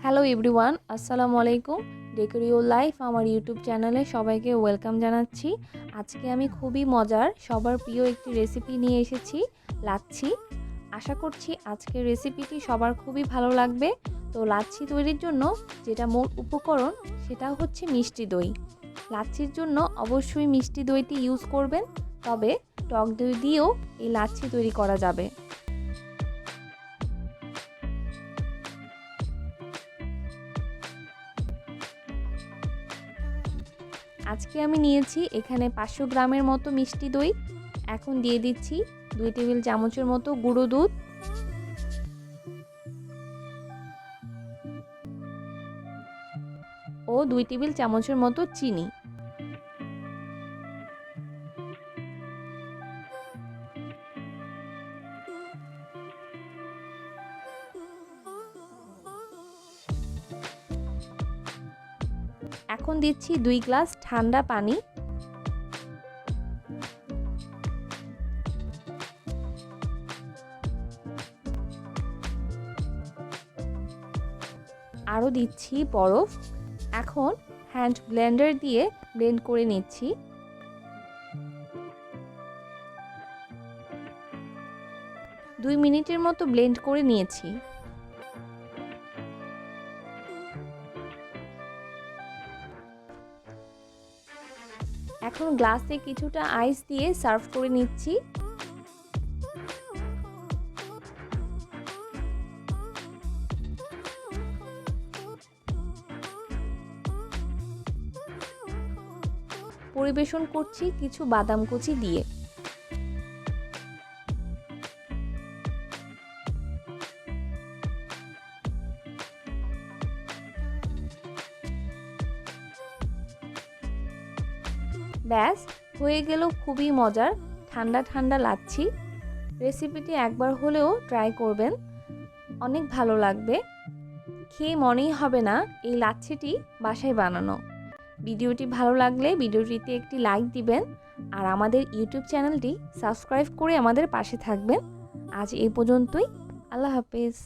Hello everyone, আসসালামু আলাইকুম। Decor your life আমার ইউটিউব চ্যানেলে সবাইকে ওয়েলকাম জানাচ্ছি। আজকে আমি খুবই মজার সবার প্রিয় একটি রেসিপি নিয়ে এসেছি, লাচ্ছি। আশা করছি আজকের রেসিপিটি সবার খুবই ভালো লাগবে। তো লাচ্ছি তৈরির জন্য যেটা মূল উপকরণ সেটা হচ্ছে মিষ্টি দই। লাচ্ছির জন্য অবশ্যই মিষ্টি দইটি ইউজ করবেন, তবে টক দই দিয়েও এই লাচ্ছি তৈরি করা যাবে। আজকে আমি নিয়েছি এখানে 500 গ্রামের মতো মিষ্টি দই। এখন দিয়ে দিচ্ছি 2 টেবিল চামচের মতো গুঁড়ো দুধ, ও 2 টেবিল চামচের মতো চিনি। এখন দিচ্ছি 2 গ্লাস ঠান্ডা পানি। আরও দিচ্ছি বরফ। এখন হ্যান্ড ব্লেন্ডার দিয়ে ব্লেন্ড করে নিচ্ছি। দুই মিনিটের মতো ব্লেন্ড করে নিয়েছি। এখন গ্লাসে কিছুটা আইস দিয়ে সার্ভ করে নিচ্ছি। পরিবেশন করছি কিছু বাদাম কুচি দিয়ে। ব্যাস, হয়ে গেল খুবই মজার ঠান্ডা ঠান্ডা লাচ্ছি। রেসিপিটি একবার হলেও ট্রাই করবেন, অনেক ভালো লাগবে। খেয়ে মনেই হবে না এই লাচ্ছিটি বাসায় বানানো। ভিডিওটি ভালো লাগলে ভিডিওটিতে একটি লাইক দিবেন, আর আমাদের ইউটিউব চ্যানেলটি সাবস্ক্রাইব করে আমাদের পাশে থাকবেন। আজ এই পর্যন্তই। আল্লাহ হাফেজ।